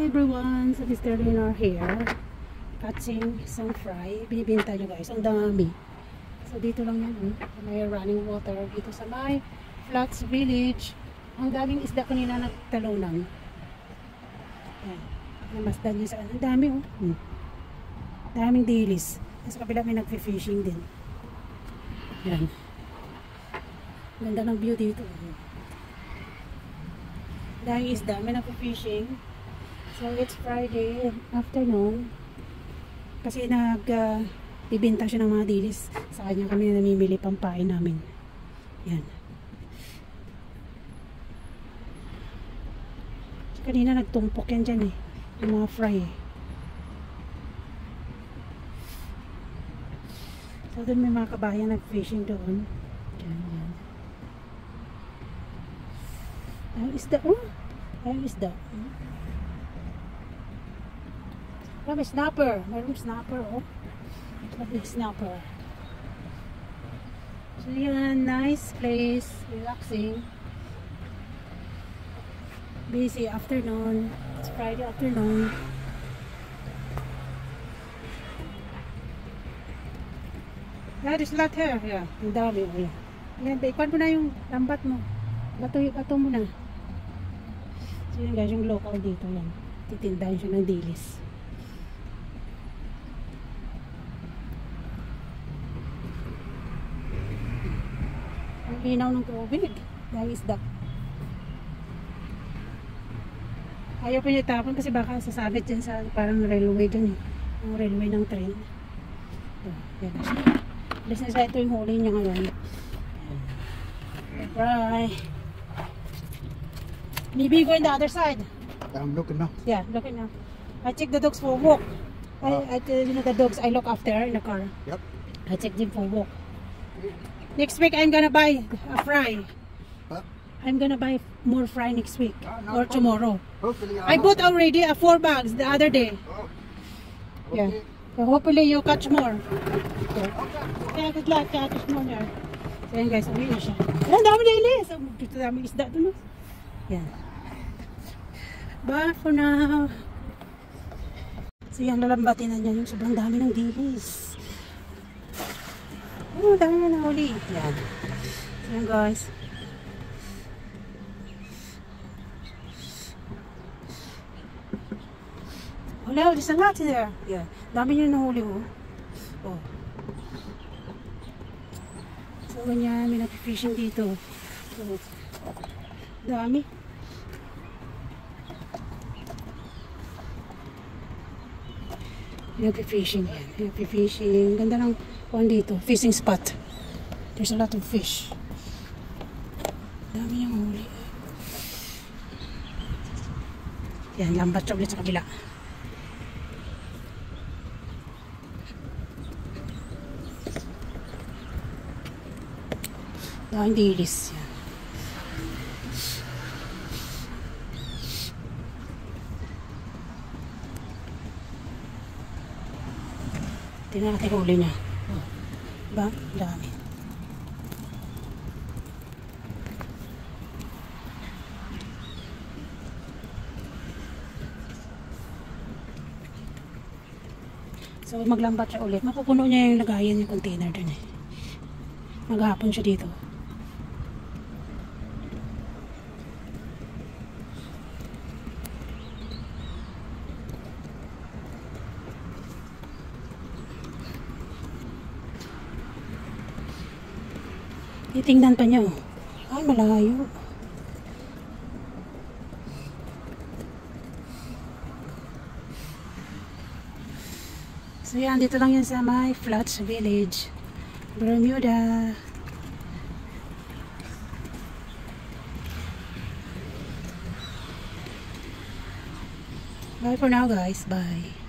everyone! So Mr. Leonor here, catching some fry. Binibenta nyo guys, ang dami. So dito lang yan, may running water dito sa may Flats Village. Ang daming isda kanina nagtalunan. Yan, namasdan nyo saan. Ang dami daming dilis. Sa kabila may nagfi-fishing din. Yan, ganda ng view dito. Daming isda, may nagfi-fishing. So it's Friday afternoon kasi bibenta siya ng mga dilis. Sa kanya kami namimili pampain namin. Yan. So, kanina nagtumpok yan dyan yung mga fry So doon may mga kabayan nag-fishing doon. Yan. Ayun isda. Ayun isda. May snapper. Mayroong snapper, big snapper. So yan, nice place, relaxing. Busy afternoon. It's Friday afternoon. There's a lot here. Yeah, ang dami. Yan, ikwan mo na yung lambat mo. Bato mo na. So yan guys, yung local dito yan. Titindahan siya ng dilis. Ang hinaw ng tubig dahil isda. Ayaw pa niya tapon kasi baka sasabit dyan sa parang railway dyan yung railway ng train. Yan na siya. Alis na siya, ito yung huli niya ngayon. Bye. Maybe go on the other side. I'm looking now. Yeah, looking now. I check the dogs for a walk. You know the dogs I look after in the car. Yep. I check them for a walk. Next week I'm gonna buy a fry. Huh? I'm gonna buy more fry next week or tomorrow. Hopefully I bought already 4 bags the other day. Oh. Yeah. Okay. So hopefully you catch more. Yeah, good luck, catch more there. So yan guys, uwi na siya. Ang dami na ilis. Ang dami isda dun. Yan. Bye for now. So yan, lalambatin na niya yung sobrang dami ng dilis. Oh, dami na nahuli. Yan. So yan guys. Hello, there's a lot there. Yeah. Dami nyo nahuli oh. So ganyan, may nag-fishing dito. So, dami. Nag-fishing yan. Nag-fishing. Ganda ng kuwan dito. Fishing spot. There's a lot of fish. Dami niyang huli. Yan, lambat siya ulit sa kabila. Daming dilis. Yan. Tingnan natin huli niya. Diba? Dami. So maglambat siya ulit. Mapupuno niya yung lagayan yung container dun Maghapon siya dito. Titingnan pa niya. Ay, malayo. So yan, dito lang yan sa may Flats Village, Bermuda. Bye for now guys. Bye.